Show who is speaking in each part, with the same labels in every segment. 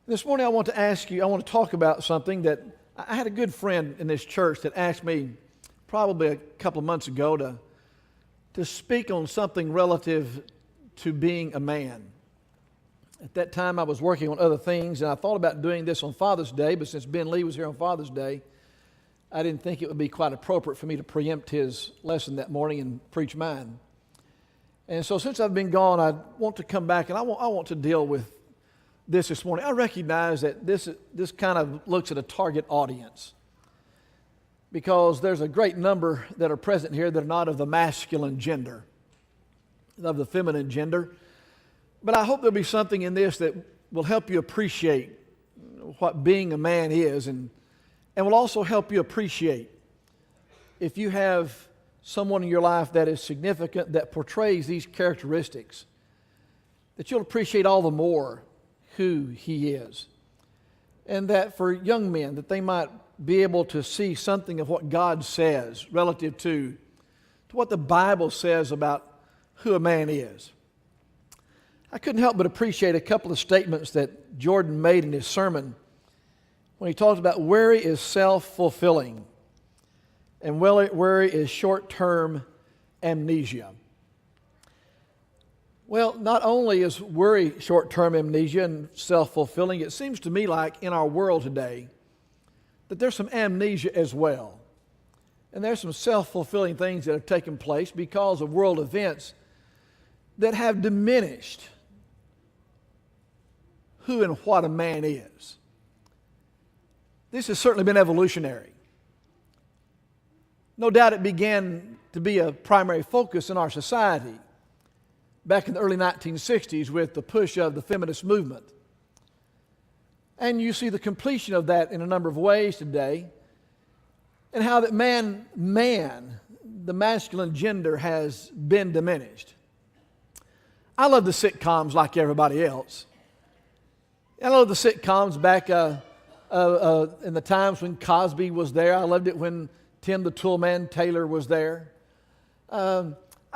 Speaker 1: This morning I want to talk about something that I had a good friend in this church that asked me probably a couple of months ago to speak on something relative to being a man. At that time I was working on other things, and I thought about doing this on Father's Day, but since Ben Lee was here on Father's Day, I didn't think it would be quite appropriate for me to preempt his lesson that morning and preach mine. And so since I've been gone, I want to come back and I want to deal with this morning. I recognize that this kind of looks at a target audience because there's a great number that are present here that are not of the masculine gender, of the feminine gender. But I hope there'll be something in this that will help you appreciate what being a man is, and will also help you appreciate if you have someone in your life that is significant, that portrays these characteristics, that you'll appreciate all the more who he is. And that for young men, that they might be able to see something of what God says relative to what the Bible says about who a man is. I couldn't help but appreciate a couple of statements that Jordan made in his sermon when he talked about worry is self-fulfilling and worry is short-term amnesia. Well, not only is worry short-term amnesia and self-fulfilling, it seems to me like in our world today that there's some amnesia as well. And there's some self-fulfilling things that have taken place because of world events that have diminished who and what a man is. This has certainly been evolutionary. No doubt it began to be a primary focus in our society back in the early 1960s with the push of the feminist movement. And you see the completion of that in a number of ways today, and how that the masculine gender has been diminished. I love the sitcoms like everybody else. I love the sitcoms back in the times when Cosby was there. I loved it when Tim the Toolman Taylor was there.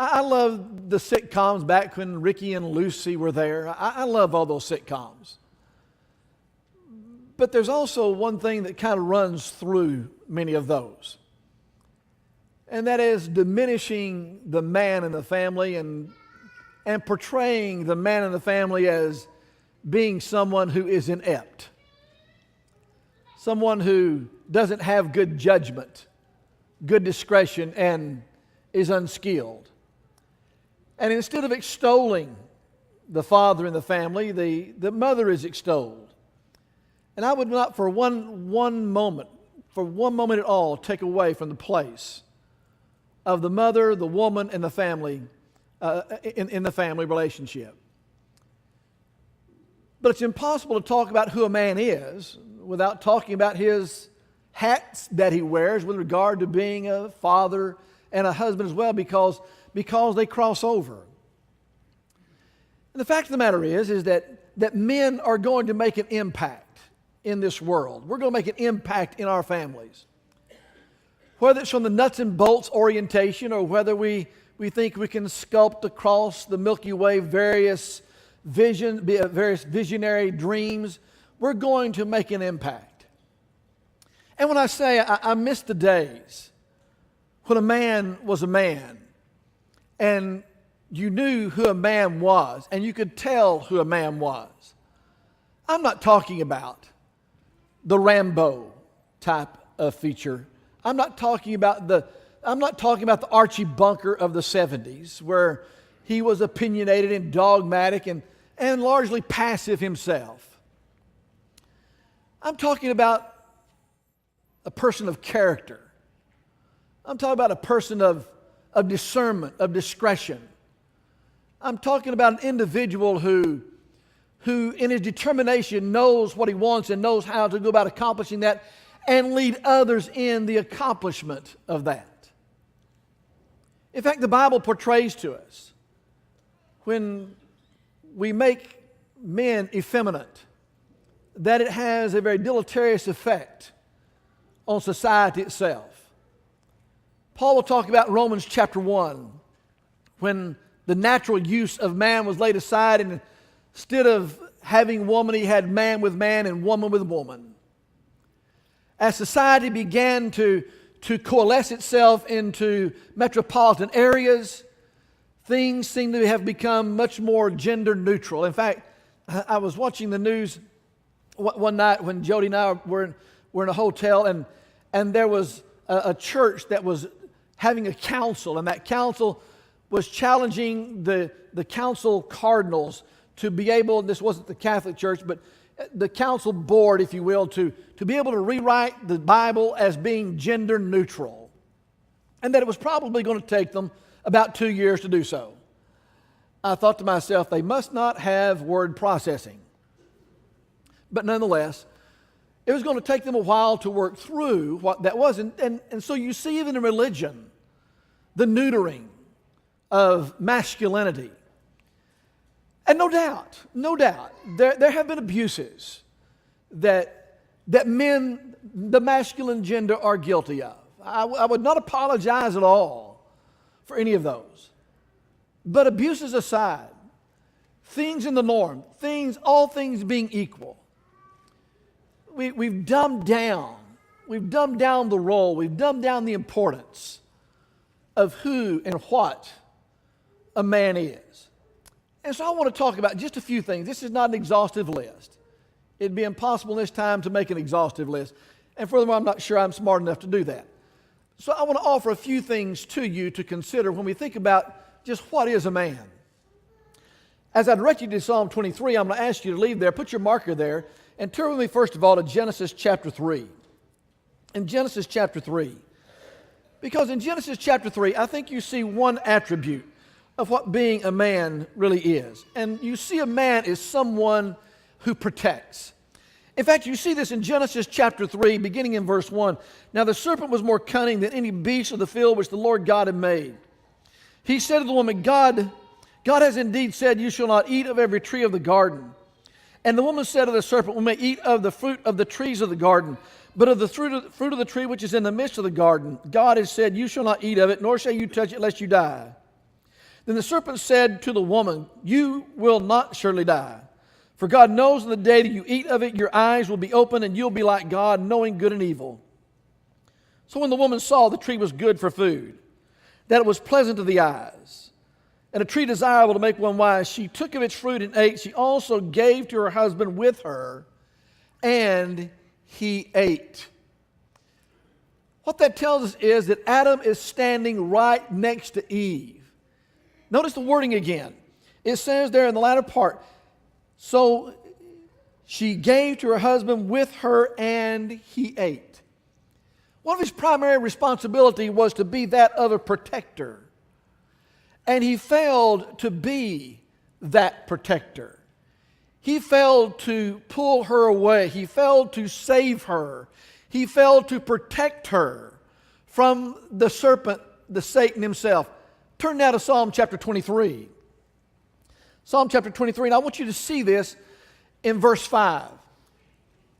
Speaker 1: I love the sitcoms back when Rickie and Lucy were there. I love all those sitcoms. But there's also one thing that kind of runs through many of those. And that is diminishing the man in the family and portraying the man in the family as being someone who is inept. Someone who doesn't have good judgment, good discretion, and is unskilled. And instead of extolling the father in the family, the mother is extolled. And I would not for one moment at all, take away from the place of the mother, the woman, and the family in the family relationship. But it's impossible to talk about who a man is without talking about his hats that he wears with regard to being a father and a husband as well, because they cross over. And the fact of the matter is that men are going to make an impact in this world. We're going to make an impact in our families. Whether it's from the nuts and bolts orientation, or whether we think we can sculpt across the Milky Way various visionary dreams, we're going to make an impact. And when I say I miss the days when a man was a man, and you knew who a man was, and you could tell who a man was. I'm not talking about the Rambo type of feature. I'm not talking about the Archie Bunker of the 70s, where he was opinionated and dogmatic and largely passive himself. I'm talking about a person of character. I'm talking about a person of discernment, of discretion. I'm talking about an individual who in his determination knows what he wants and knows how to go about accomplishing that and lead others in the accomplishment of that. In fact, the Bible portrays to us when we make men effeminate, that it has a very deleterious effect on society itself. Paul will talk about Romans chapter 1, when the natural use of man was laid aside, and instead of having woman, he had man with man and woman with woman. As society began to coalesce itself into metropolitan areas, things seem to have become much more gender neutral. In fact, I was watching the news one night when Jody and I were in a hotel, and there was a church that was having a council, and that council was challenging the council cardinals to be able, this wasn't the Catholic Church, but the council board, if you will, to be able to rewrite the Bible as being gender neutral. And that it was probably going to take them about 2 years to do so. I thought to myself, they must not have word processing. But nonetheless, it was going to take them a while to work through what that was. And so you see even in religion, the neutering of masculinity. And no doubt, there have been abuses that men, the masculine gender, are guilty of. I would not apologize at all for any of those. But abuses aside, things in the norm, all things being equal, we've dumbed down the role, we've dumbed down the importance of who and what a man is. And so I want to talk about just a few things. This is not an exhaustive list. It'd be impossible this time to make an exhaustive list. And furthermore, I'm not sure I'm smart enough to do that. So I want to offer a few things to you to consider when we think about just what is a man. As I direct you to Psalm 23, I'm going to ask you to leave there, put your marker there, and turn with me first of all to Genesis chapter 3. In Genesis chapter 3. Because in Genesis chapter 3, I think you see one attribute of what being a man really is. And you see a man is someone who protects. In fact, you see this in Genesis chapter 3, beginning in verse 1. Now the serpent was more cunning than any beast of the field which the Lord God had made. He said to the woman, God has indeed said, you shall not eat of every tree of the garden. And the woman said to the serpent, we may eat of the fruit of the trees of the garden, but of the fruit of the tree which is in the midst of the garden, God has said, you shall not eat of it, nor shall you touch it, lest you die. Then the serpent said to the woman, you will not surely die. For God knows in the day that you eat of it, your eyes will be open, and you'll be like God, knowing good and evil. So when the woman saw the tree was good for food, that it was pleasant to the eyes, and a tree desirable to make one wise, she took of its fruit and ate. She also gave to her husband with her, and he ate. What that tells us is that Adam is standing right next to Eve. Notice the wording again. It says there in the latter part, so she gave to her husband with her, and he ate. One of his primary responsibilities was to be that of a protector. And he failed to be that protector. He failed to pull her away. He failed to save her. He failed to protect her from the serpent, the Satan himself. Turn now to Psalm chapter 23. Psalm chapter 23, and I want you to see this in verse 5.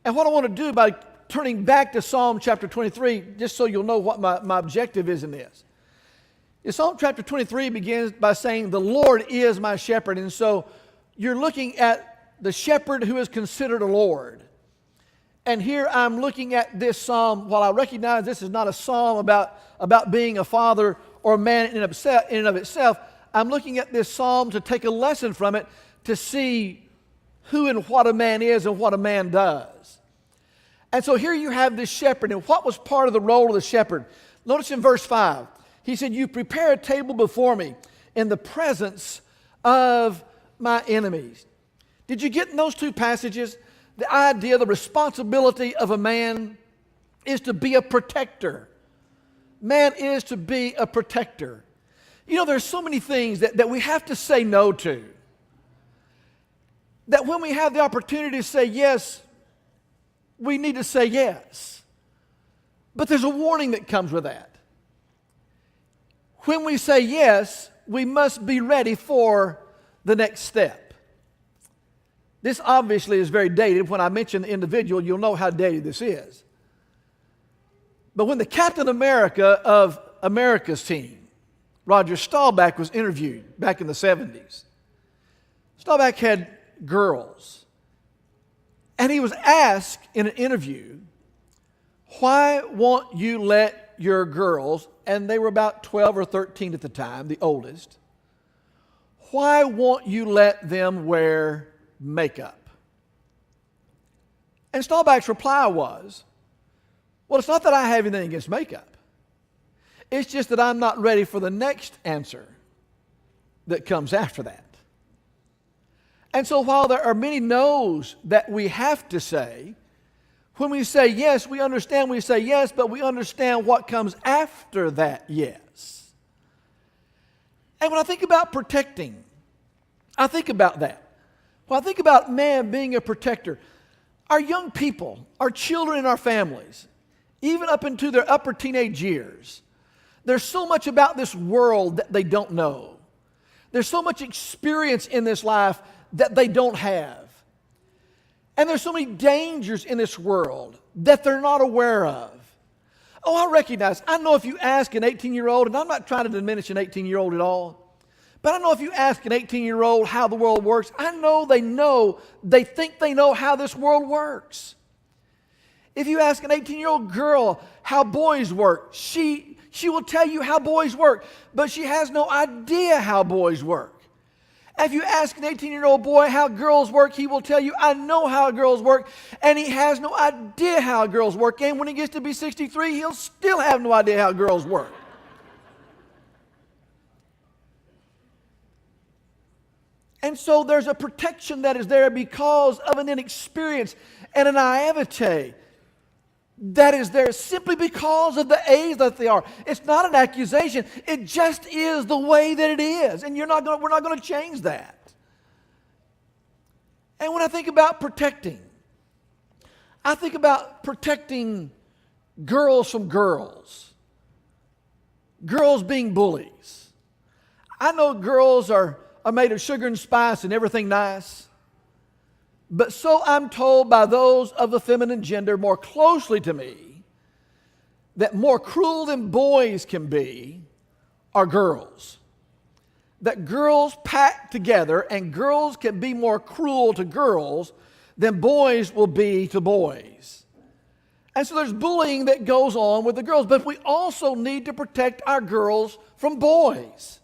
Speaker 1: And what I want to do by turning back to Psalm chapter 23, just so you'll know what my objective is in this. Psalm chapter 23 begins by saying, the Lord is my shepherd. And so you're looking at the shepherd who is considered a Lord. And here I'm looking at this psalm. While I recognize this is not a psalm about being a father or a man in and of itself, I'm looking at this psalm to take a lesson from it, to see who and what a man is and what a man does. And so here you have this shepherd, and what was part of the role of the shepherd? Notice in verse 5, he said, you prepare a table before me in the presence of my enemies. Did you get in those two passages the idea, the responsibility of a man is to be a protector? Man is to be a protector. You know, there's so many things that we have to say no to. That when we have the opportunity to say yes, we need to say yes. But there's a warning that comes with that. When we say yes, we must be ready for the next step. This obviously is very dated. When I mention the individual, you'll know how dated this is. But when the Captain America of America's team, Roger Staubach, was interviewed back in the 70s, Staubach had girls And he was asked in an interview, why won't you let your girls, and they were about 12 or 13 at the time, the oldest, why won't you let them wear makeup? And Staubach's reply was, well, it's not that I have anything against makeup. It's just that I'm not ready for the next answer that comes after that. And so while there are many no's that we have to say, when we say yes, we understand we say yes, but we understand what comes after that yes. And when I think about protecting, I think about that. When I think about man being a protector, our young people, our children in our families, even up into their upper teenage years, there's so much about this world that they don't know. There's so much experience in this life that they don't have. And there's so many dangers in this world that they're not aware of. Oh, I recognize, I know if you ask an 18-year-old, and I'm not trying to diminish an 18-year-old at all, but I know if you ask an 18-year-old how the world works, I know, they think they know how this world works. If you ask an 18-year-old girl how boys work, she will tell you how boys work, but she has no idea how boys work. If you ask an 18-year-old boy how girls work, he will tell you, I know how girls work, and he has no idea how girls work. And when he gets to be 63, he'll still have no idea how girls work. And so there's a protection that is there because of an inexperience and a naivete that is there simply because of the age that they are. It's not an accusation. It just is the way that it is. And we're not going to change that. And when I think about protecting, I think about protecting girls from girls. Girls being bullies. I know girls are made of sugar and spice and everything nice. But so I'm told by those of the feminine gender more closely to me that more cruel than boys can be are girls. That girls pack together and girls can be more cruel to girls than boys will be to boys. And so there's bullying that goes on with the girls, but we also need to protect our girls from boys.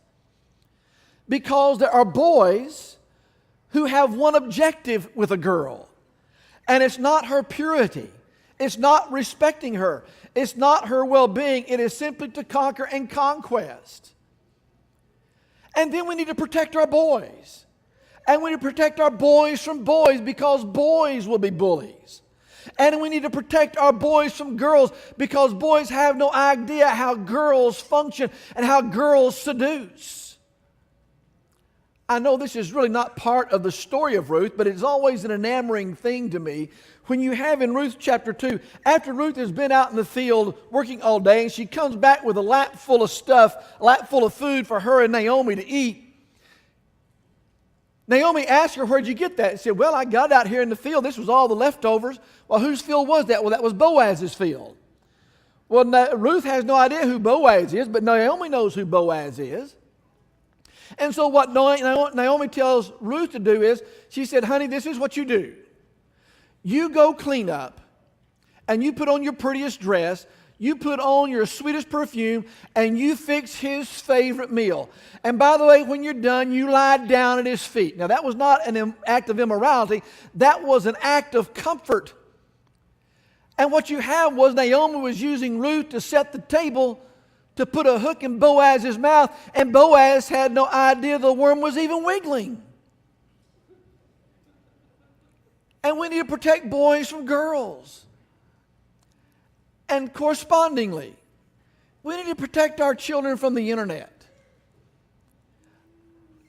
Speaker 1: Because there are boys who have one objective with a girl, and it's not her purity. It's not respecting her. It's not her well-being. It is simply to conquer and conquest. And then we need to protect our boys. And we need to protect our boys from boys because boys will be bullies. And we need to protect our boys from girls because boys have no idea how girls function and how girls seduce. I know this is really not part of the story of Ruth, but it's always an enamoring thing to me. When you have in Ruth chapter 2, after Ruth has been out in the field working all day, and she comes back with a lap full of stuff, a lap full of food for her and Naomi to eat. Naomi asked her, where'd you get that? She said, well, I got it out here in the field. This was all the leftovers. Well, whose field was that? Well, that was Boaz's field. Well, Ruth has no idea who Boaz is, but Naomi knows who Boaz is. And so what Naomi tells Ruth to do is, she said, honey, this is what you do. You go clean up, and you put on your prettiest dress, you put on your sweetest perfume, and you fix his favorite meal. And by the way, when you're done, you lie down at his feet. Now, that was not an act of immorality. That was an act of comfort. And what you have was Naomi was using Ruth to set the table to put a hook in Boaz's mouth, and Boaz had no idea the worm was even wiggling. And we need to protect boys from girls. And correspondingly, we need to protect our children from the internet.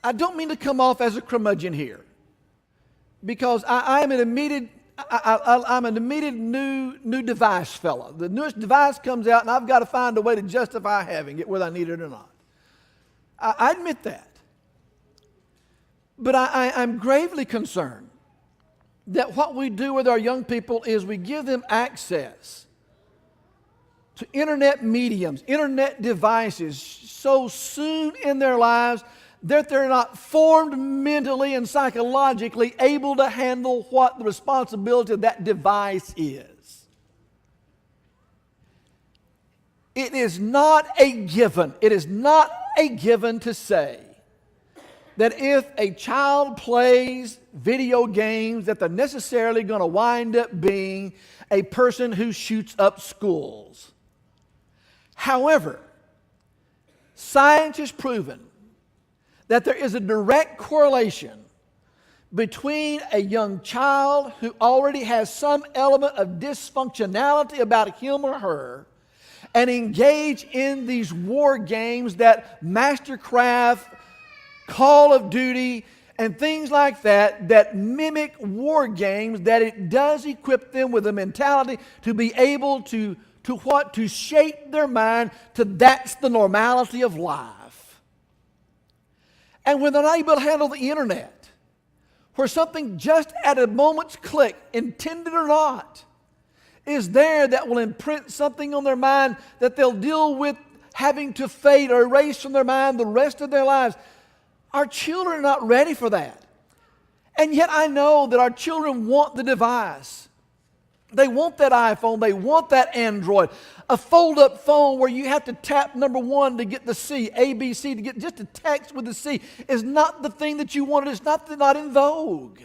Speaker 1: I don't mean to come off as a curmudgeon here, because I'm an immediate new device fella. The newest device comes out, and I've got to find a way to justify having it, whether I need it or not. I admit that. But I'm gravely concerned that what we do with our young people is we give them access to internet mediums, internet devices so soon in their lives that they're not formed mentally and psychologically able to handle what the responsibility of that device is. It is not a given. It is not a given to say that if a child plays video games that they're necessarily going to wind up being a person who shoots up schools. However, science has proven that there is a direct correlation between a young child who already has some element of dysfunctionality about him or her and engage in these war games that Mastercraft, Call of Duty, and things like that that mimic war games, that it does equip them with a mentality to be able to shape their mind to that's the normality of life. And when they're not able to handle the internet, where something just at a moment's click, intended or not, is there that will imprint something on their mind that they'll deal with having to fade or erase from their mind the rest of their lives. Our children are not ready for that. And yet I know that our children want the device. They want that iPhone. They want that Android. A fold-up phone where you have to tap number 1 to get the C, A, B, C, to get just a text with the C is not the thing that you wanted. It's not in vogue.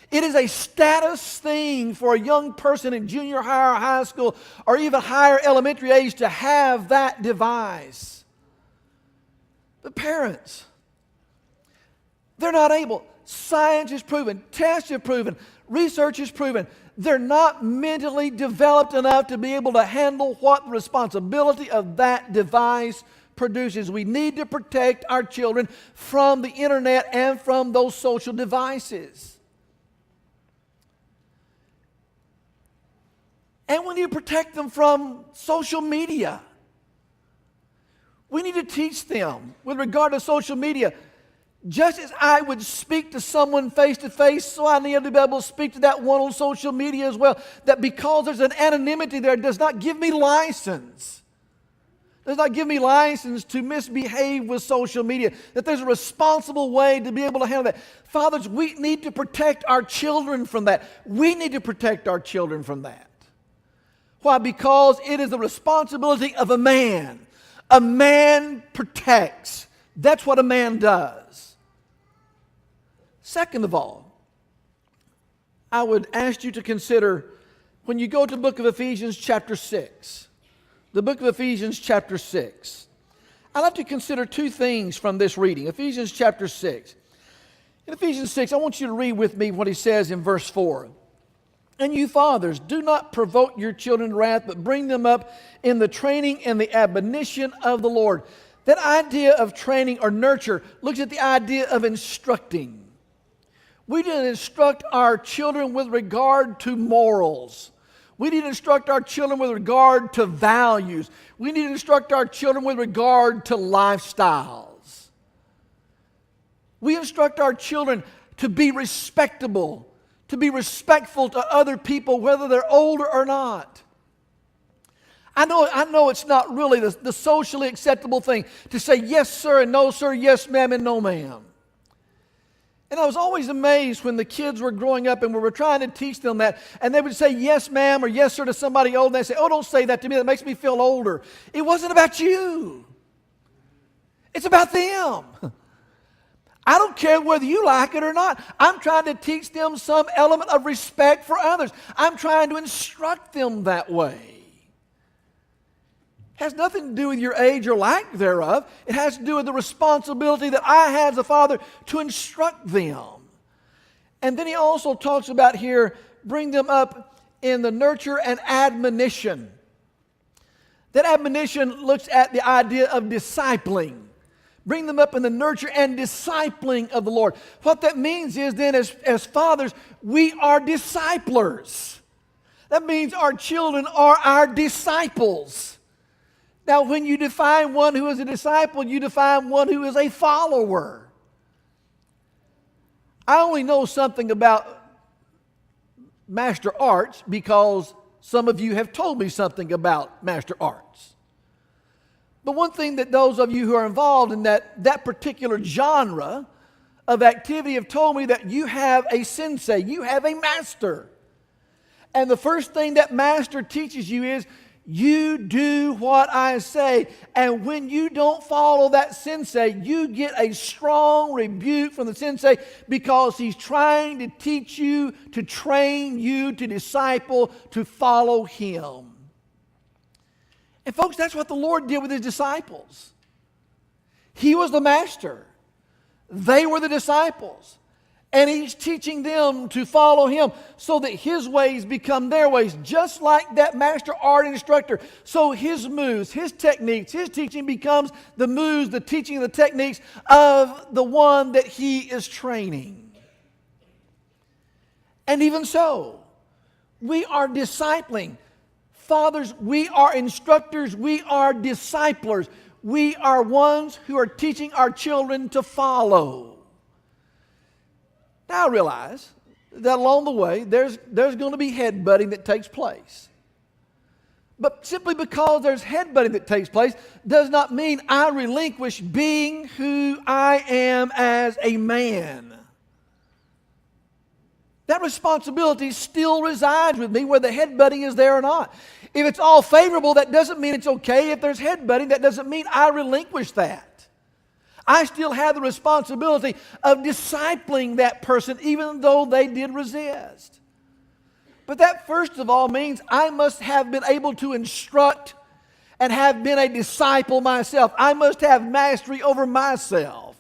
Speaker 1: It is a status thing for a young person in junior high or high school or even higher elementary age to have that device. But parents, they're not able. Science has proven, tests have proven, research has proven, they're not mentally developed enough to be able to handle what the responsibility of that device produces. We need to protect our children from the internet and from those social devices. And we need to protect them from social media. We need to teach them with regard to social media. Just as I would speak to someone face to face, so I need to be able to speak to that one on social media as well. That because there's an anonymity there does not give me license. Does not give me license to misbehave with social media. That there's a responsible way to be able to handle that. Fathers, we need to protect our children from that. We need to protect our children from that. Why? Because it is the responsibility of a man. A man protects. That's what a man does. Second of all, I would ask you to consider when you go to the book of Ephesians chapter 6, the book of Ephesians chapter 6, I'd like to consider two things from this reading. Ephesians chapter 6. In Ephesians 6, I want you to read with me what he says in verse 4. And you fathers, do not provoke your children to wrath, but bring them up in the training and the admonition of the Lord. That idea of training or nurture looks at the idea of instructing. We need to instruct our children with regard to morals. We need to instruct our children with regard to values. We need to instruct our children with regard to lifestyles. We instruct our children to be respectable, to be respectful to other people, whether they're older or not. I know it's not really the socially acceptable thing to say yes, sir, and no, sir, yes, ma'am, and no, ma'am. And I was always amazed when the kids were growing up and we were trying to teach them that, and they would say yes, ma'am, or yes, sir to somebody old, and they'd say, oh, don't say that to me, that makes me feel older. It wasn't about you. It's about them. I don't care whether you like it or not. I'm trying to teach them some element of respect for others. I'm trying to instruct them that way. It has nothing to do with your age or lack thereof. It has to do with the responsibility that I have as a father to instruct them. And then he also talks about here, bring them up in the nurture and admonition. That admonition looks at the idea of discipling. Bring them up in the nurture and discipling of the Lord. What that means is then as fathers, we are disciplers. That means our children are our disciples. Now, when you define one who is a disciple, you define one who is a follower. I only know something about master arts because some of you have told me something about master arts. But one thing that those of you who are involved in that particular genre of activity have told me that you have a sensei, you have a master. And the first thing that master teaches you is, you do what I say. And when you don't follow that sensei, you get a strong rebuke from the sensei, because he's trying to teach you, to train you, to disciple, to follow him. And folks, that's what the Lord did with his disciples. He was the master. They were the disciples. And he's teaching them to follow him so that his ways become their ways, just like that master art instructor. So his moves, his techniques, his teaching becomes the moves, the teaching, the techniques of the one that he is training. And even so, we are discipling. Fathers, we are instructors, we are disciplers. We are ones who are teaching our children to follow. Now I realize that along the way, there's going to be headbutting that takes place. But simply because there's headbutting that takes place does not mean I relinquish being who I am as a man. That responsibility still resides with me, whether headbutting is there or not. If it's all favorable, that doesn't mean it's okay. If there's headbutting, that doesn't mean I relinquish that. I still have the responsibility of discipling that person, even though they did resist. But that, first of all, means I must have been able to instruct and have been a disciple myself. I must have mastery over myself.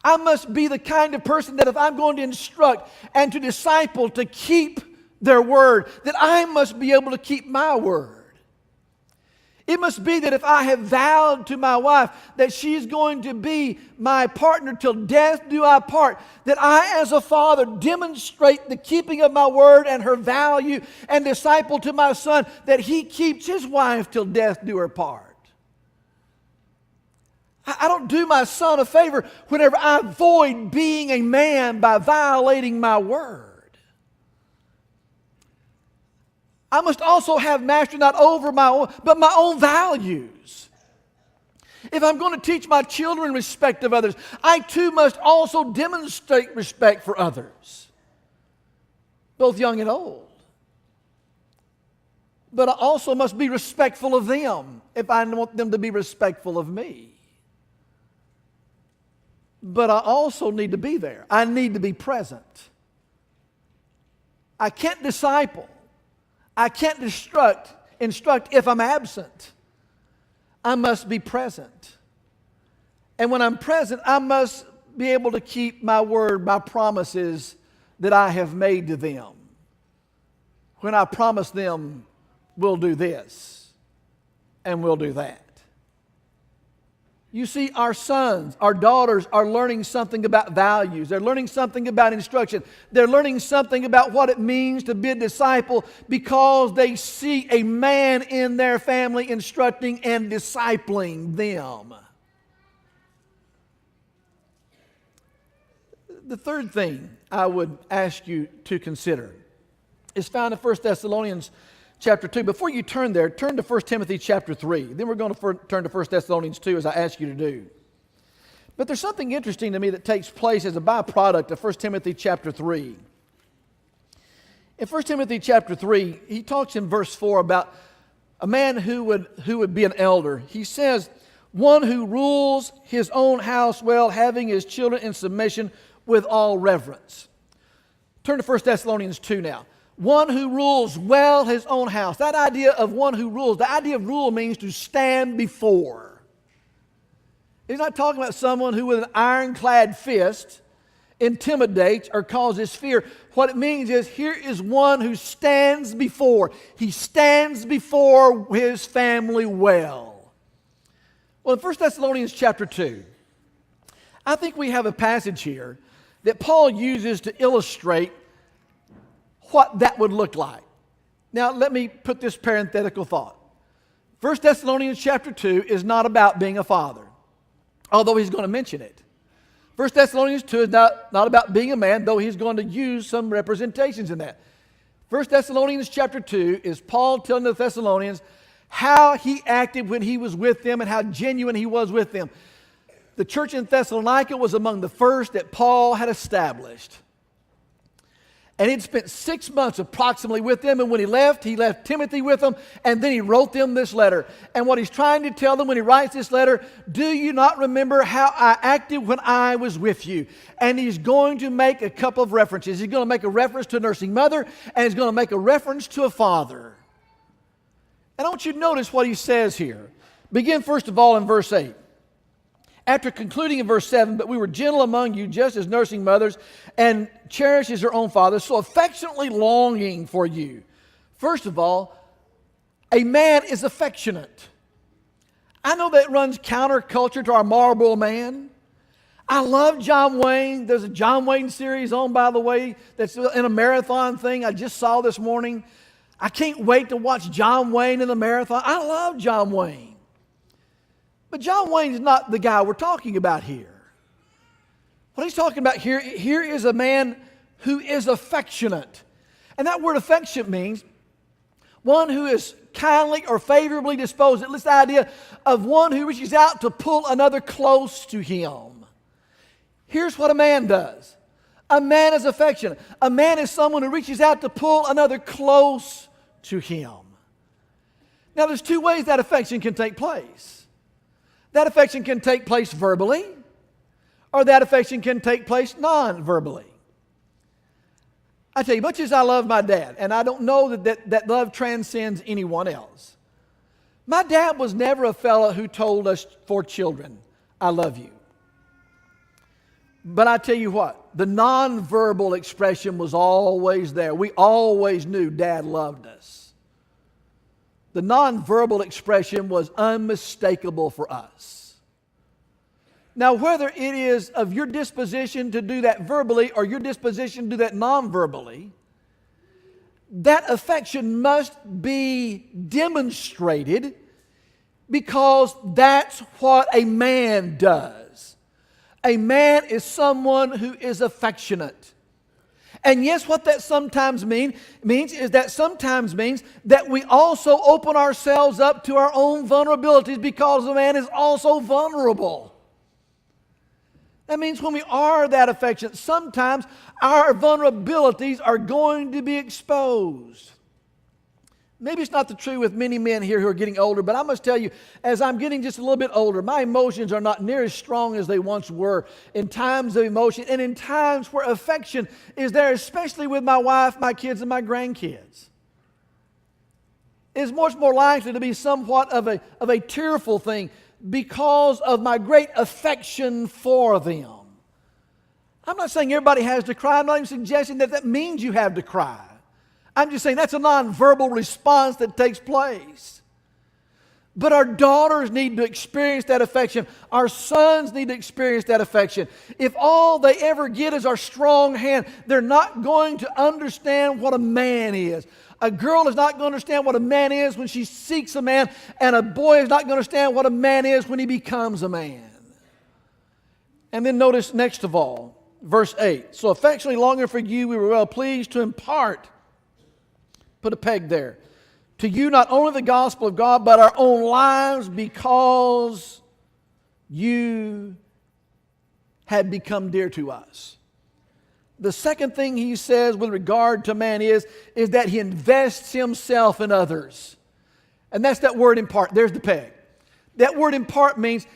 Speaker 1: I must be the kind of person that if I'm going to instruct and to disciple, to keep their word, that I must be able to keep my word. It must be that if I have vowed to my wife that she's going to be my partner till death do I part, that I as a father demonstrate the keeping of my word and her value, and disciple to my son that he keeps his wife till death do her part. I don't do my son a favor whenever I avoid being a man by violating my word. I must also have mastery not over my own, but my own values. If I'm going to teach my children respect of others, I too must also demonstrate respect for others, both young and old. But I also must be respectful of them if I want them to be respectful of me. But I also need to be there. I need to be present. I can't disciple. I can't instruct if I'm absent. I must be present. And when I'm present, I must be able to keep my word, my promises that I have made to them. When I promise them, we'll do this and we'll do that. You see, our sons, our daughters are learning something about values. They're learning something about instruction. They're learning something about what it means to be a disciple because they see a man in their family instructing and discipling them. The third thing I would ask you to consider is found in 1 Thessalonians chapter 2. Before you turn there, turn to 1 Timothy chapter 3. Then we're going to turn to 1 Thessalonians 2 as I ask you to do. But there's something interesting to me that takes place as a byproduct of 1 Timothy chapter 3. In 1 Timothy chapter 3, he talks in verse 4 about a man who would be an elder. He says, one who rules his own house well, having his children in submission with all reverence. Turn to 1 Thessalonians 2 now. One who rules well his own house. That idea of one who rules, the idea of rule means to stand before. He's not talking about someone who with an ironclad fist intimidates or causes fear. What it means is here is one who stands before. He stands before his family well. Well, in 1 Thessalonians chapter 2, I think we have a passage here that Paul uses to illustrate what that would look like. Now, let me put this parenthetical thought. 1 Thessalonians chapter 2 is not about being a father, although he's going to mention it. 1 Thessalonians 2 is not about being a man, though he's going to use some representations in that. 1 Thessalonians chapter 2 is Paul telling the Thessalonians how he acted when he was with them and how genuine he was with them. The church in Thessalonica was among the first that Paul had established. And he'd spent 6 months approximately with them. And when he left Timothy with them. And then he wrote them this letter. And what he's trying to tell them when he writes this letter, do you not remember how I acted when I was with you? And he's going to make a couple of references. He's going to make a reference to a nursing mother. And he's going to make a reference to a father. And I want you to notice what he says here. Begin first of all in verse 8. After concluding in verse 7, but we were gentle among you just as nursing mothers and cherished as your own fathers, so affectionately longing for you. First of all, a man is affectionate. I know that runs counterculture to our Marlboro man. I love John Wayne. There's a John Wayne series on, by the way, that's in a marathon thing I just saw this morning. I can't wait to watch John Wayne in the marathon. I love John Wayne. But John Wayne is not the guy we're talking about here. What he's talking about here is a man who is affectionate. And that word affectionate means one who is kindly or favorably disposed. It's the idea of one who reaches out to pull another close to him. Here's what a man does. A man is affectionate. A man is someone who reaches out to pull another close to him. Now there's two ways that affection can take place. That affection can take place verbally, or that affection can take place non-verbally. I tell you, much as I love my dad, and I don't know that love transcends anyone else. My dad was never a fellow who told us four children, I love you. But I tell you what, the non-verbal expression was always there. We always knew Dad loved us. The nonverbal expression was unmistakable for us. Now, whether it is of your disposition to do that verbally or your disposition to do that nonverbally, that affection must be demonstrated because that's what a man does. A man is someone who is affectionate. And yes, what that sometimes means that we also open ourselves up to our own vulnerabilities because the man is also vulnerable. That means when we are that affectionate, sometimes our vulnerabilities are going to be exposed. Maybe it's not the truth with many men here who are getting older, but I must tell you, as I'm getting just a little bit older, my emotions are not near as strong as they once were in times of emotion and in times where affection is there, especially with my wife, my kids, and my grandkids. It's much more likely to be somewhat of a tearful thing because of my great affection for them. I'm not saying everybody has to cry. I'm not even suggesting that means you have to cry. I'm just saying that's a nonverbal response that takes place. But our daughters need to experience that affection. Our sons need to experience that affection. If all they ever get is our strong hand, they're not going to understand what a man is. A girl is not going to understand what a man is when she seeks a man, and a boy is not going to understand what a man is when he becomes a man. And then notice next of all, verse 8. So affectionately longing for you, we were well pleased to impart. Put a peg there. To you not only the gospel of God, but our own lives, because you had become dear to us. The second thing he says with regard to man is that he invests himself in others. And that's that word impart. There's the peg. That word impart means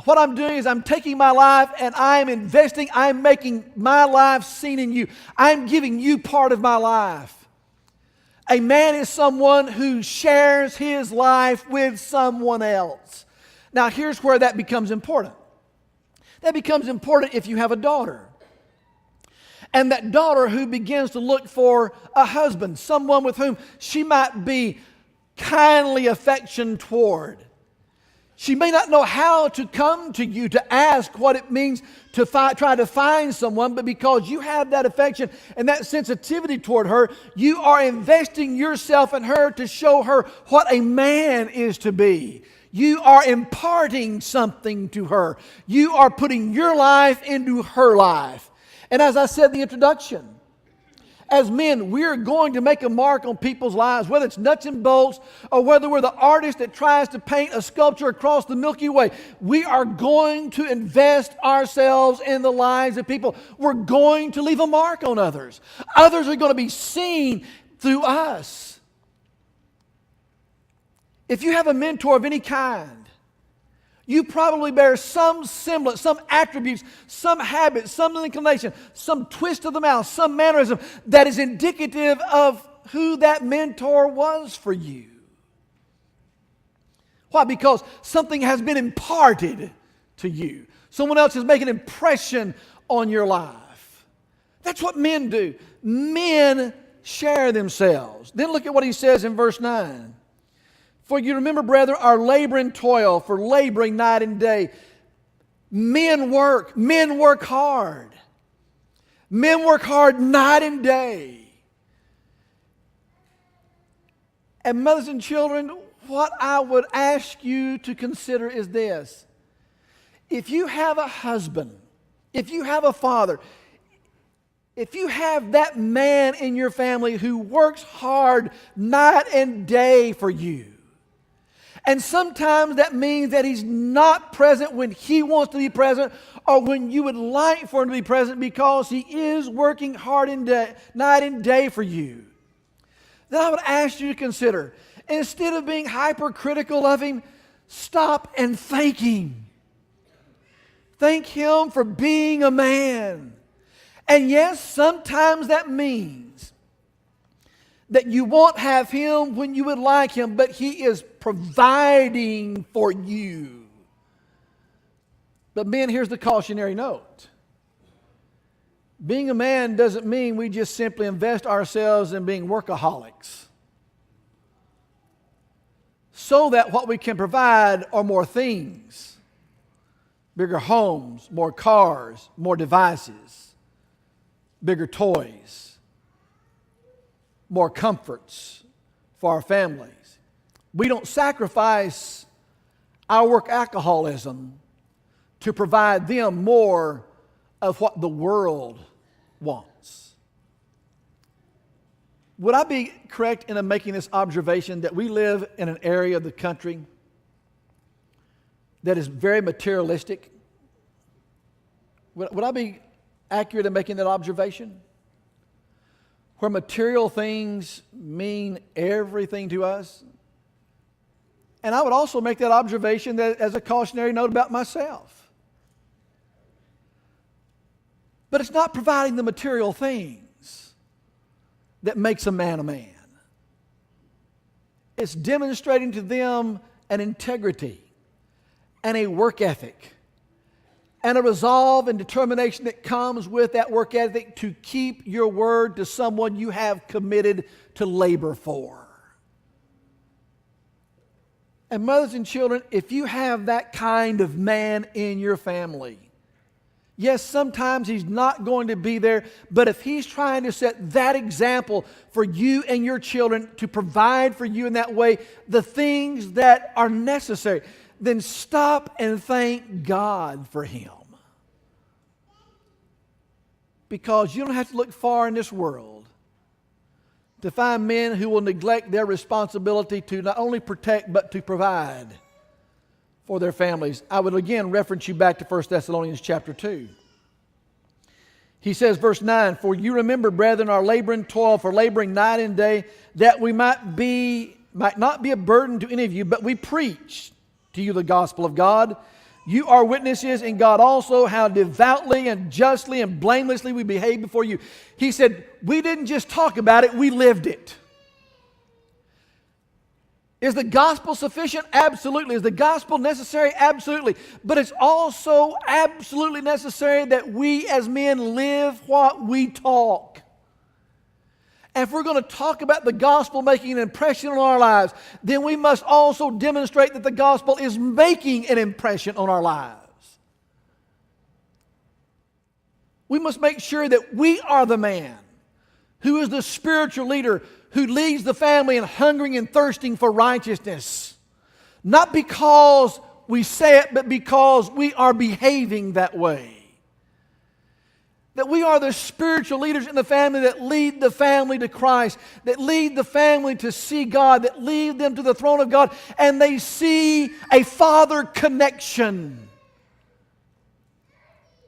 Speaker 1: what I'm doing is I'm taking my life and I'm investing, I'm making my life seen in you. I'm giving you part of my life. A man is someone who shares his life with someone else. Now, here's where that becomes important. That becomes important if you have a daughter. And that daughter who begins to look for a husband, someone with whom she might be kindly affection toward. She may not know how to come to you to ask what it means to try to find someone, but because you have that affection and that sensitivity toward her, you are investing yourself in her to show her what a man is to be. You are imparting something to her. You are putting your life into her life. And as I said in the introduction, as men, we're going to make a mark on people's lives, whether it's nuts and bolts or whether we're the artist that tries to paint a sculpture across the Milky Way. We are going to invest ourselves in the lives of people. We're going to leave a mark on others. Others are going to be seen through us. If you have a mentor of any kind, you probably bear some semblance, some attributes, some habit, some inclination, some twist of the mouth, some mannerism that is indicative of who that mentor was for you. Why? Because something has been imparted to you. Someone else has made an impression on your life. That's what men do. Men share themselves. Then look at what he says in verse 9. For you remember, brethren, our labor and toil, for laboring night and day. Men work hard. Men work hard night and day. And mothers and children, what I would ask you to consider is this. If you have a husband, if you have a father, if you have that man in your family who works hard night and day for you, and sometimes that means that he's not present when he wants to be present or when you would like for him to be present because he is working hard night and day for you. Then I would ask you to consider, instead of being hypercritical of him, stop and thank him. Thank him for being a man. And yes, sometimes that means that you won't have him when you would like him, but he is providing for you. But men, here's the cautionary note. Being a man doesn't mean we just simply invest ourselves in being workaholics, so that what we can provide are more things, bigger homes, more cars, more devices, bigger toys, more comforts for our families. We don't sacrifice our work alcoholism to provide them more of what the world wants. Would I be correct in making this observation that we live in an area of the country that is very materialistic? Would I be accurate in making that observation? Where material things mean everything to us. And I would also make that observation that as a cautionary note about myself. But it's not providing the material things that makes a man. It's demonstrating to them an integrity and a work ethic and a resolve and determination that comes with that work ethic to keep your word to someone you have committed to labor for. And mothers and children, if you have that kind of man in your family, yes, sometimes he's not going to be there, but if he's trying to set that example for you and your children to provide for you in that way, the things that are necessary, then stop and thank God for him. Because you don't have to look far in this world to find men who will neglect their responsibility to not only protect but to provide for their families. I would again reference you back to 1 Thessalonians chapter 2. He says, verse 9, for you remember, brethren, our labor and toil, for laboring night and day, that we might not be a burden to any of you, but we preach to you the gospel of God. You are witnesses in God also how devoutly and justly and blamelessly we behave before you. He said, we didn't just talk about it, we lived it. Is the gospel sufficient? Absolutely. Is the gospel necessary? Absolutely. But it's also absolutely necessary that we as men live what we talk. And if we're going to talk about the gospel making an impression on our lives, then we must also demonstrate that the gospel is making an impression on our lives. We must make sure that we are the man who is the spiritual leader who leads the family in hungering and thirsting for righteousness. Not because we say it, but because we are behaving that way. That we are the spiritual leaders in the family that lead the family to Christ, that lead the family to see God, that lead them to the throne of God, and they see a father connection.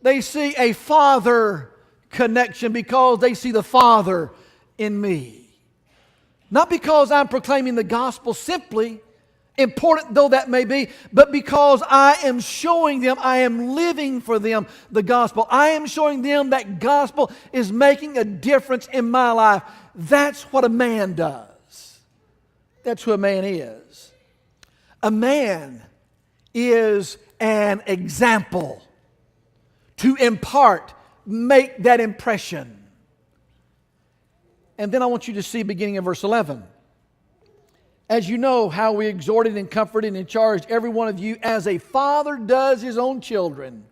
Speaker 1: They see a father connection because they see the Father in me. Not because I'm proclaiming the gospel simply, important though that may be, but because I am showing them, I am living for them the gospel. I am showing them that gospel is making a difference in my life. That's what a man does. That's who a man is. A man is an example to impart, make that impression. And then I want you to see beginning in verse 11. As you know how we exhorted and comforted and charged every one of you as a father does his own children,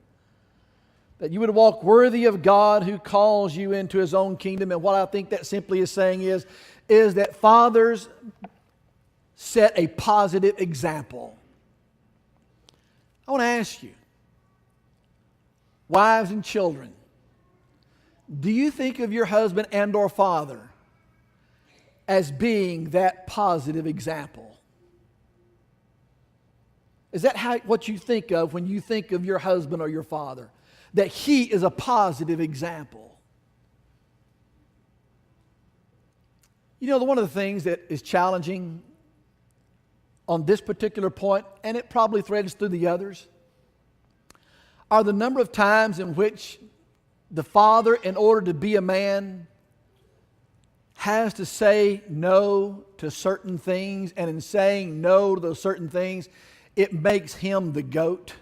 Speaker 1: that you would walk worthy of God who calls you into his own kingdom. And what I think that simply is saying is that fathers set a positive example. I want to ask you, wives and children, do you think of your husband and or father as being that positive example? Is that what you think of when you think of your husband or your father? That he is a positive example? You know, one of the things that is challenging on this particular point, and it probably threads through the others, are the number of times in which the father, in order to be a man, has to say no to certain things, and in saying no to those certain things, it makes him the goat.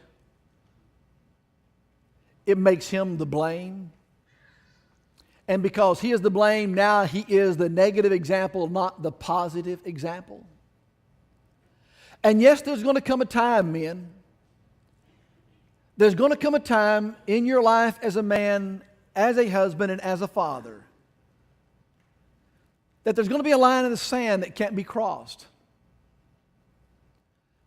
Speaker 1: It makes him the blame. And because he is the blame, now he is the negative example, not the positive example. And yes, there's going to come a time, men, there's going to come a time in your life as a man, as a husband, and as a father, that there's going to be a line in the sand that can't be crossed.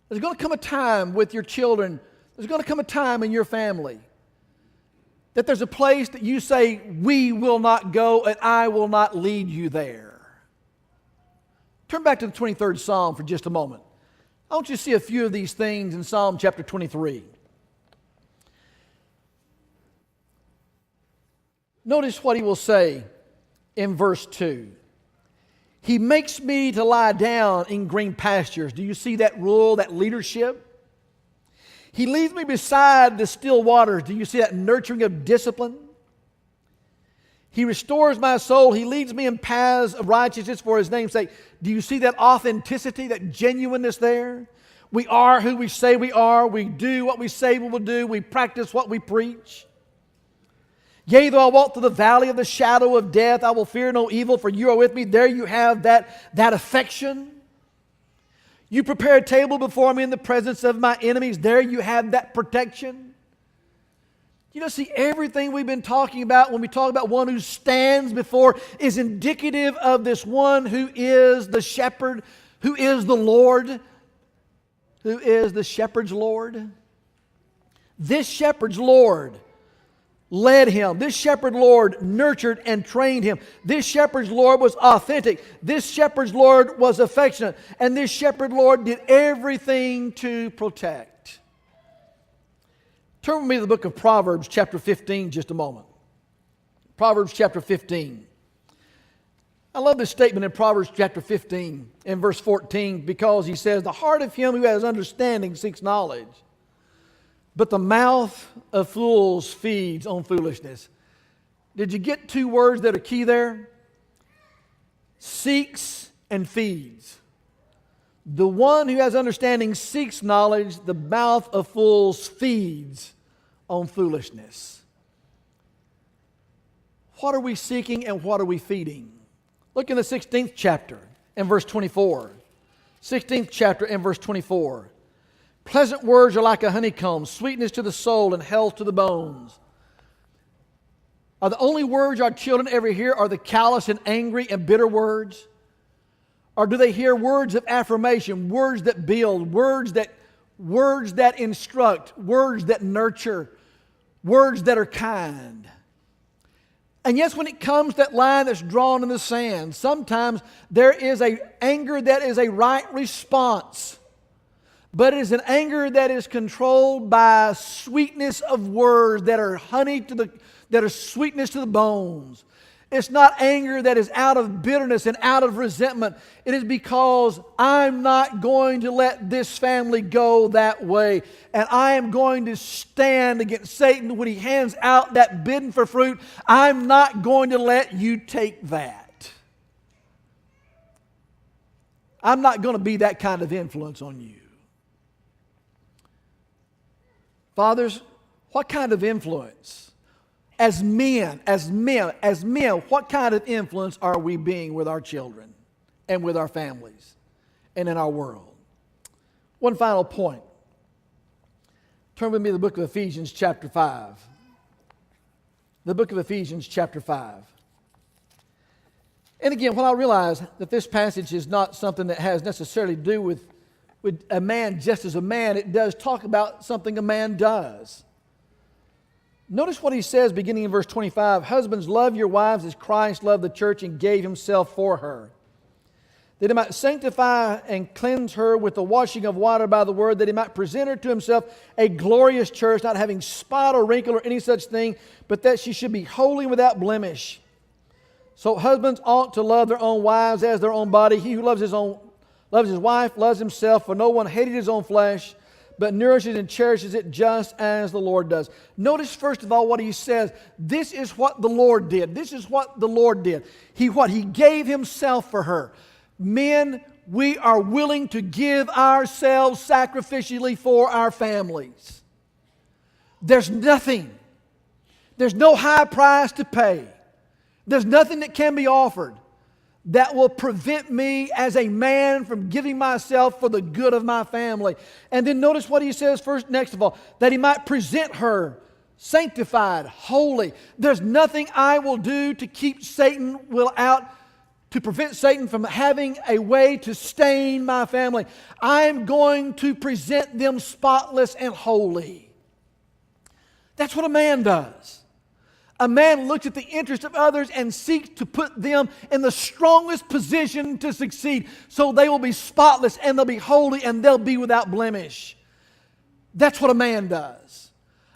Speaker 1: There's going to come a time with your children, there's going to come a time in your family that there's a place that you say, we will not go and I will not lead you there. Turn back to the 23rd Psalm for just a moment. I want you to see a few of these things in Psalm chapter 23. Notice what he will say in verse 2. He makes me to lie down in green pastures. Do you see that rule, that leadership? He leads me beside the still waters. Do you see that nurturing of discipline? He restores my soul. He leads me in paths of righteousness for his name's sake. Do you see that authenticity, that genuineness there? We are who we say we are. We do what we say we will do. We practice what we preach. Yea, though I walk through the valley of the shadow of death, I will fear no evil, for you are with me. There you have that affection. You prepare a table before me in the presence of my enemies. There you have that protection. You know, see, everything we've been talking about when we talk about one who stands before is indicative of this one who is the shepherd, who is the Lord, who is the shepherd's Lord. This shepherd's Lord led him. This shepherd Lord nurtured and trained him. This shepherd's Lord was authentic. This shepherd's Lord was affectionate. And this shepherd Lord did everything to protect. Turn with me to the book of Proverbs chapter 15 just a moment. Proverbs chapter 15. I love this statement in Proverbs chapter 15 in verse 14 because he says, the heart of him who has understanding seeks knowledge, but the mouth of fools feeds on foolishness. Did you get two words that are key there? Seeks and feeds. The one who has understanding seeks knowledge. The mouth of fools feeds on foolishness. What are we seeking and what are we feeding? Look in the 16th chapter and verse 24. 16th chapter and verse 24. Pleasant words are like a honeycomb, sweetness to the soul and health to the bones. Are the only words our children ever hear are the callous and angry and bitter words? Or do they hear words of affirmation, words that build, words that instruct, words that nurture, words that are kind? And yes, when it comes to that line that's drawn in the sand, sometimes there is an anger that is a right response. But it is an anger that is controlled by sweetness of words that are that are sweetness to the bones. It's not anger that is out of bitterness and out of resentment. It is because I'm not going to let this family go that way. And I am going to stand against Satan when he hands out that bidding for fruit. I'm not going to let you take that. I'm not going to be that kind of influence on you. Fathers, what kind of influence? As men, what kind of influence are we being with our children and with our families and in our world? One final point. Turn with me to the book of Ephesians chapter 5. The book of Ephesians chapter 5. And again, when I realize that this passage is not something that has necessarily to do with a man just as a man, it does talk about something a man does. Notice what he says beginning in verse 25. Husbands, love your wives as Christ loved the church and gave himself for her, that he might sanctify and cleanse her with the washing of water by the word, that he might present her to himself a glorious church, not having spot or wrinkle or any such thing, but that she should be holy and without blemish. So husbands ought to love their own wives as their own body. He who loves his wife, loves himself, for no one hated his own flesh, but nourishes and cherishes it just as the Lord does. Notice first of all what he says. This is what the Lord did. This is what the Lord did. He gave himself for her. Men, we are willing to give ourselves sacrificially for our families. There's no high price to pay. There's nothing that can be offered that will prevent me as a man from giving myself for the good of my family. And then notice what he says next of all, that he might present her sanctified, holy. There's nothing I will do to keep Satan to prevent Satan from having a way to stain my family. I am going to present them spotless and holy. That's what a man does. A man looks at the interest of others and seeks to put them in the strongest position to succeed, so they will be spotless and they'll be holy and they'll be without blemish. That's what a man does.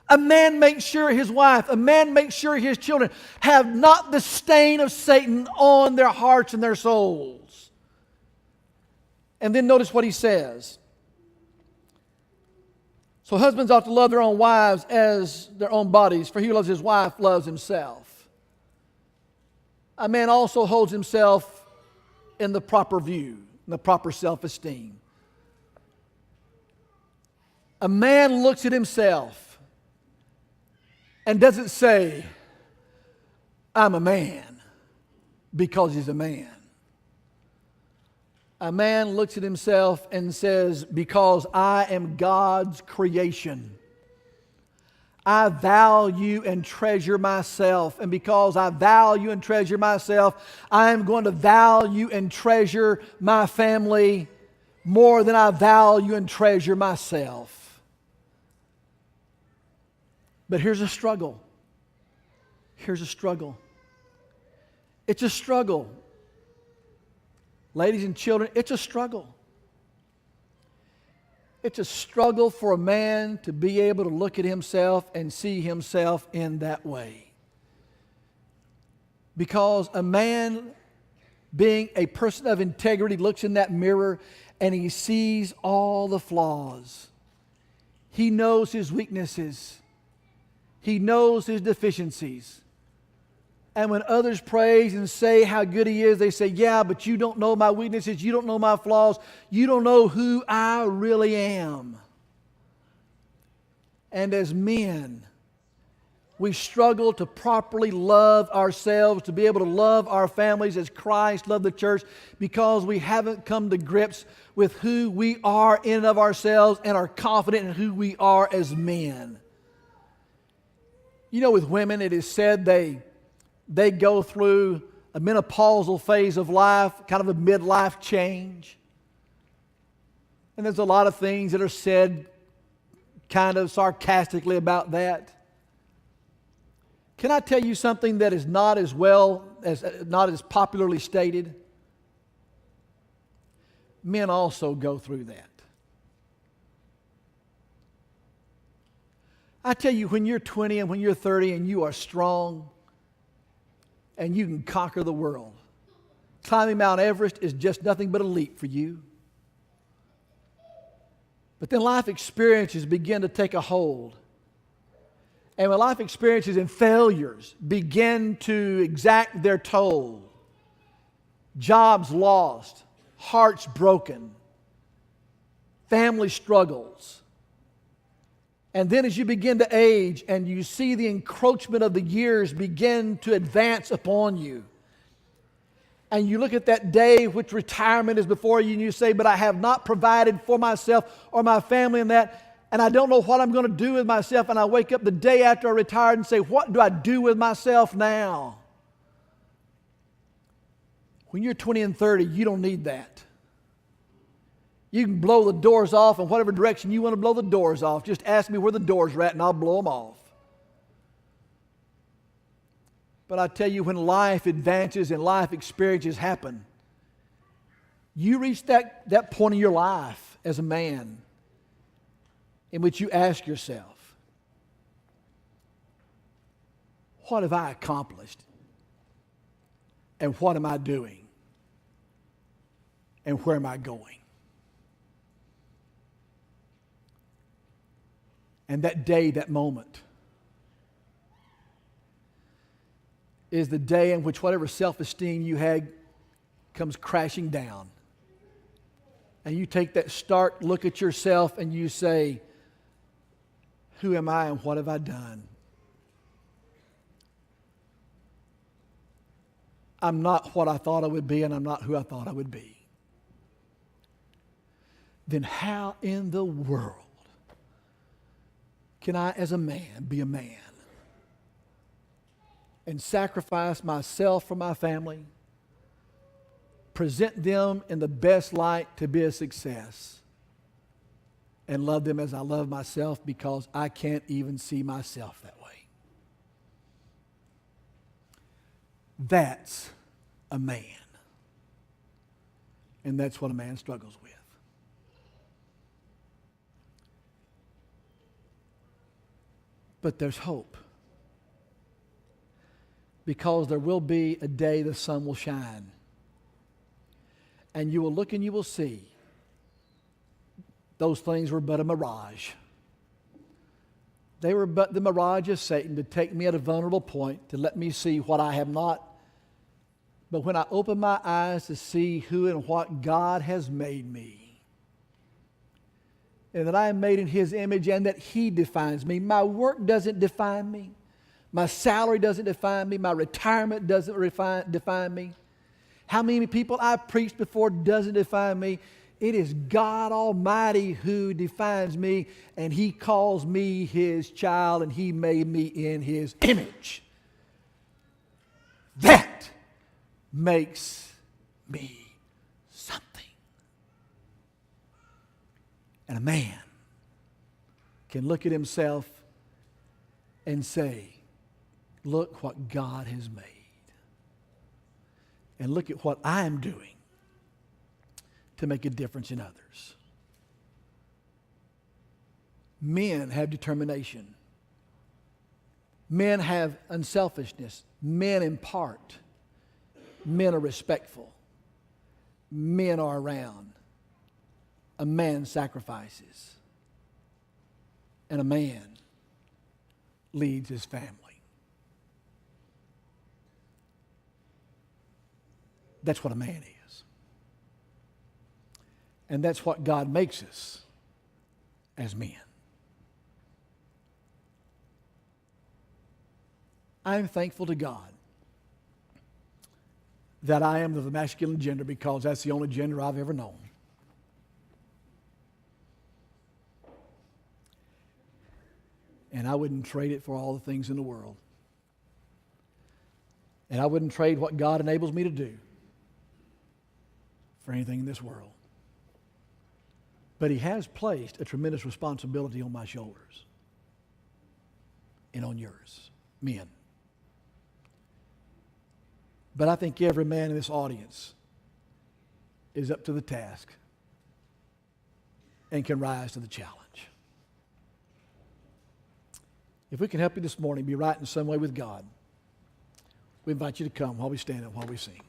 Speaker 1: A man makes sure his wife, a man makes sure his children have not the stain of Satan on their hearts and their souls. And then notice what he says. So husbands ought to love their own wives as their own bodies, for he who loves his wife loves himself. A man also holds himself in the proper view, in the proper self-esteem. A man looks at himself and doesn't say, I'm a man, because he's a man. A man looks at himself and says, because I am God's creation, I value and treasure myself. And because I value and treasure myself, I am going to value and treasure my family more than I value and treasure myself. But here's a struggle. Here's a struggle. It's a struggle. Ladies and children, it's a struggle. It's a struggle for a man to be able to look at himself and see himself in that way. Because a man, being a person of integrity, looks in that mirror and he sees all the flaws. He knows his weaknesses. He knows his deficiencies. And when others praise and say how good he is, they say, yeah, but you don't know my weaknesses. You don't know my flaws. You don't know who I really am. And as men, we struggle to properly love ourselves, to be able to love our families as Christ loved the church, because we haven't come to grips with who we are in and of ourselves and are confident in who we are as men. You know, with women, it is said they go through a menopausal phase of life, kind of a midlife change. And there's a lot of things that are said kind of sarcastically about that. Can I tell you something that is not as popularly stated? Men also go through that. I tell you, when you're 20 and when you're 30 and you are strong and you can conquer the world, climbing Mount Everest is just nothing but a leap for you. But then life experiences begin to take a hold. And when life experiences and failures begin to exact their toll, jobs lost, hearts broken, family struggles, and then as you begin to age and you see the encroachment of the years begin to advance upon you, and you look at that day which retirement is before you and you say, but I have not provided for myself or my family in that, and I don't know what I'm going to do with myself, and I wake up the day after I retired and say, what do I do with myself now? When you're 20 and 30, you don't need that. You can blow the doors off in whatever direction you want to blow the doors off. Just ask me where the doors are at and I'll blow them off. But I tell you, when life advances and life experiences happen, you reach that point in your life as a man in which you ask yourself, what have I accomplished? And what am I doing? And where am I going? And that day, that moment, is the day in which whatever self-esteem you had comes crashing down. And you take that stark look at yourself and you say, who am I and what have I done? I'm not what I thought I would be, and I'm not who I thought I would be. Then how in the world can I, as a man, be a man and sacrifice myself for my family, present them in the best light to be a success, and love them as I love myself because I can't even see myself that way? That's a man. And that's what a man struggles with. But there's hope. Because there will be a day the sun will shine. And you will look and you will see those things were but a mirage. They were but the mirage of Satan to take me at a vulnerable point, to let me see what I have not. But when I open my eyes to see who and what God has made me, and that I am made in His image and that He defines me. My work doesn't define me. My salary doesn't define me. My retirement doesn't define me. How many people I preached before doesn't define me. It is God Almighty who defines me, and He calls me His child, and He made me in His image. That makes me something. And a man can look at himself and say, look what God has made. And look at what I am doing to make a difference in others. Men have determination. Men have unselfishness. Men impart. Men are respectful. Men are around. A man sacrifices. And a man leads his family. That's what a man is. And that's what God makes us as men. I am thankful to God that I am of the masculine gender, because that's the only gender I've ever known. And I wouldn't trade it for all the things in the world. And I wouldn't trade what God enables me to do for anything in this world. But He has placed a tremendous responsibility on my shoulders and on yours, men. But I think every man in this audience is up to the task and can rise to the challenge. If we can help you this morning be right in some way with God, we invite you to come while we stand and while we sing.